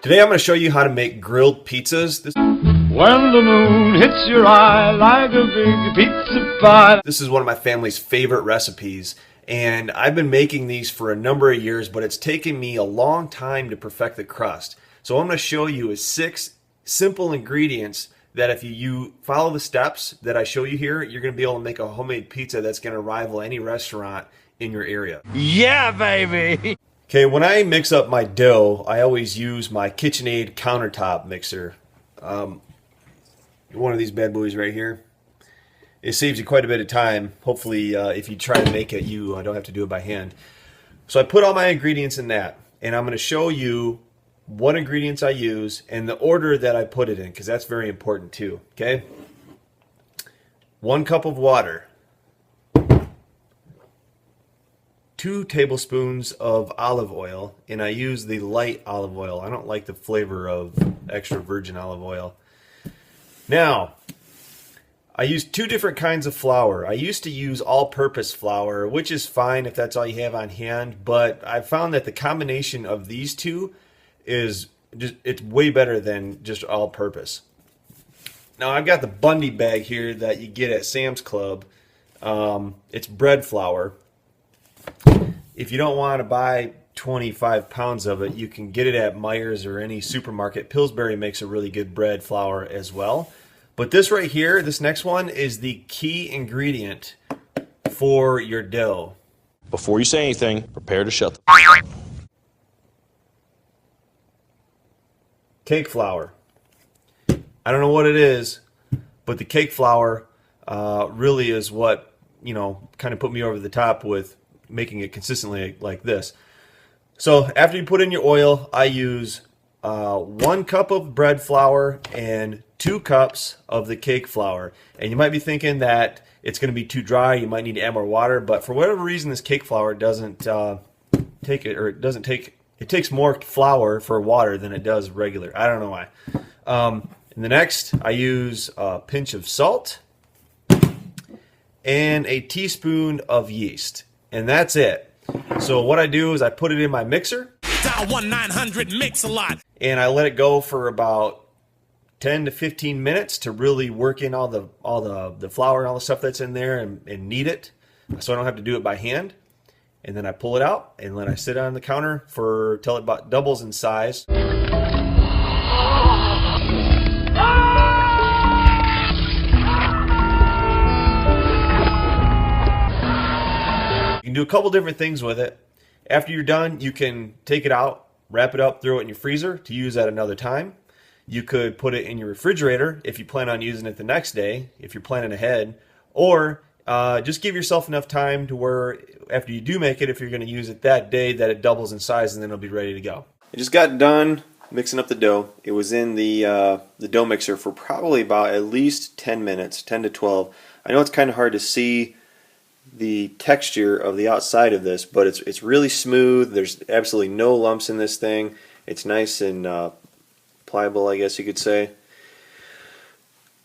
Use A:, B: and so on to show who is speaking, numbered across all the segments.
A: Today I'm going to show you how to make grilled pizzas.
B: When the moon hits your eye like a big pizza pie.
A: This is one of my family's favorite recipes, and I've been making these for a number of years, but it's taken me a long time to perfect the crust. So what I'm going to show you is 6 simple ingredients that if you follow the steps that I show you here, you're going to be able to make a homemade pizza that's going to rival any restaurant in your area.
B: Yeah, baby!
A: Okay, when I mix up my dough, I always use my KitchenAid countertop mixer. One of these bad boys right here. It saves you quite a bit of time. Hopefully, if you try to make it, you don't have to do it by hand. So I put all my ingredients in that, and I'm going to show you what ingredients I use and the order that I put it in, because that's very important too. Okay? 1 cup of water. 2 tablespoons of olive oil, and I use the light olive oil. I don't like the flavor of extra virgin olive oil. Now, I use 2 different kinds of flour. I used to use all-purpose flour, which is fine if that's all you have on hand, but I found that the combination of these two is just, it's way better than just all-purpose. Now, I've got the Bundy bag here that you get at Sam's Club. It's bread flour. If you don't want to buy 25 pounds of it, you can get it at Meijer's or any supermarket. Pillsbury makes a really good bread flour as well. But this right here, this next one, is the key ingredient for your dough.
C: Before you say anything, prepare to shut the
A: Cake flour. I don't know what it is, but the cake flour really is what, kind of put me over the top with making it consistently like this. So after you put in your oil, I use 1 cup of bread flour and 2 cups of the cake flour. And you might be thinking that it's going to be too dry, you might need to add more water, but for whatever reason this cake flour doesn't it takes more flour for water than it does regular. I don't know why. And the next, I use a pinch of salt and a teaspoon of yeast. And that's it. So what I do is I put it in my mixer.
D: Dial 1-900 mix a lot.
A: And I let it go for about 10 to 15 minutes to really work in all the flour and all the stuff that's in there and knead it, so I don't have to do it by hand. And then I pull it out and then I sit on the counter till it about doubles in size. You can do a couple different things with it. After you're done, you can take it out, wrap it up, throw it in your freezer to use at another time. You could put it in your refrigerator if you plan on using it the next day, if you're planning ahead, or just give yourself enough time to where after you do make it, if you're going to use it that day, that it doubles in size and then it'll be ready to go. I just got done mixing up the dough. It was in the dough mixer for probably about at least 10 minutes, 10 to 12. I know it's kind of hard to see the texture of the outside of this, but it's really smooth. There's absolutely no lumps in this thing. It's nice and pliable, I guess you could say.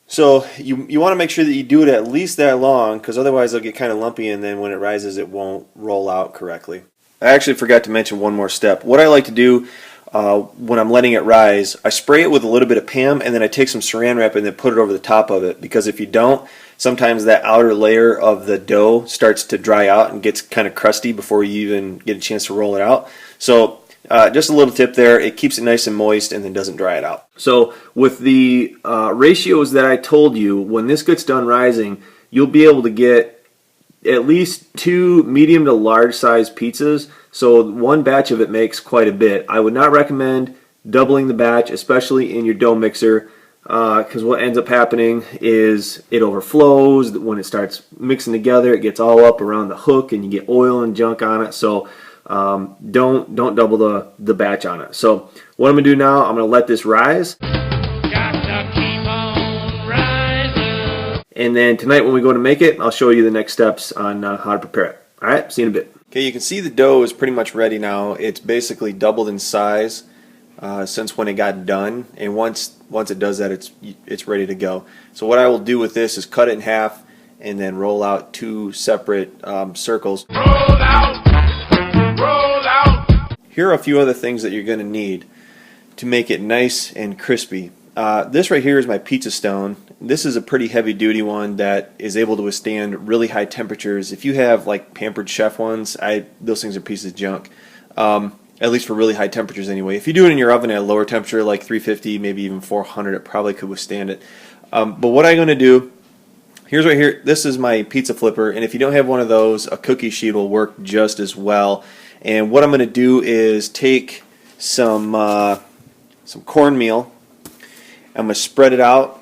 A: So you want to make sure that you do it at least that long, because otherwise it'll get kind of lumpy, and then when it rises it won't roll out correctly. I actually forgot to mention one more step. What I like to do when I'm letting it rise, I spray it with a little bit of Pam, and then I take some saran wrap and then put it over the top of it, because if you don't, sometimes that outer layer of the dough starts to dry out and gets kind of crusty before you even get a chance to roll it out. So just a little tip there, it keeps it nice and moist and then doesn't dry it out. So with the ratios that I told you, when this gets done rising, you'll be able to get at least 2 medium to large size pizzas. So one batch of it makes quite a bit. I would not recommend doubling the batch, especially in your dough mixer, because what ends up happening is it overflows. When it starts mixing together, it gets all up around the hook and you get oil and junk on it. So don't double the batch on it. So what I'm going to do now, I'm going to let this rise.
D: Gotta keep on rising.
A: And then tonight when we go to make it, I'll show you the next steps on how to prepare it. Alright, see you in a bit. Okay, you can see the dough is pretty much ready now. It's basically doubled in size since when it got done, and once it does that, it's ready to go. So what I will do with this is cut it in half and then roll out 2 separate circles.
D: Roll out.
A: Here are a few other things that you're going to need. to make it nice and crispy. This right here is my pizza stone. This is a pretty heavy duty one that is able to withstand really high temperatures. If you have like Pampered Chef ones, those things are pieces of junk. At least for really high temperatures anyway. If you do it in your oven at a lower temperature like 350, maybe even 400, it probably could withstand it. But what I'm going to do, here's right here, this is my pizza flipper, and if you don't have one of those, a cookie sheet will work just as well. And what I'm going to do is take some cornmeal. I'm going to spread it out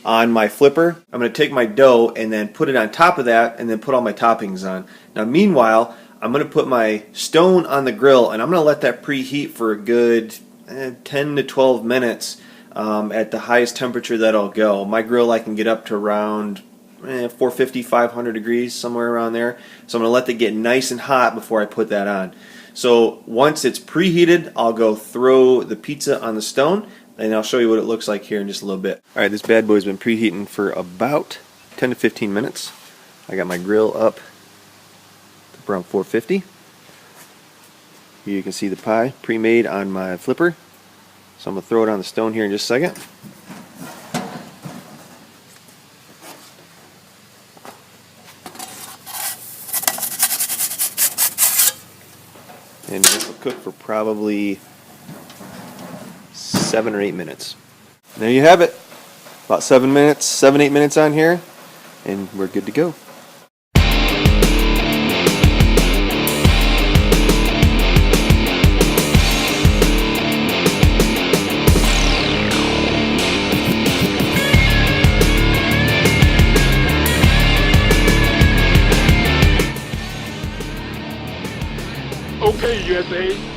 A: on my flipper. I'm going to take my dough and then put it on top of that and then put all my toppings on. Now meanwhile, I'm going to put my stone on the grill and I'm going to let that preheat for a good 10 to 12 minutes at the highest temperature that I'll go. My grill I can get up to around 450, 500 degrees, somewhere around there. So I'm going to let that get nice and hot before I put that on. So once it's preheated, I'll go throw the pizza on the stone and I'll show you what it looks like here in just a little bit. Alright, this bad boy's been preheating for about 10 to 15 minutes. I got my grill up to around 450. Here you can see the pie pre-made on my flipper. So I'm going to throw it on the stone here in just a second. And this will cook for probably 7 or 8 minutes. There you have it. About 7 minutes, 7-8 minutes on here, and we're good to go.
B: Okay, USA,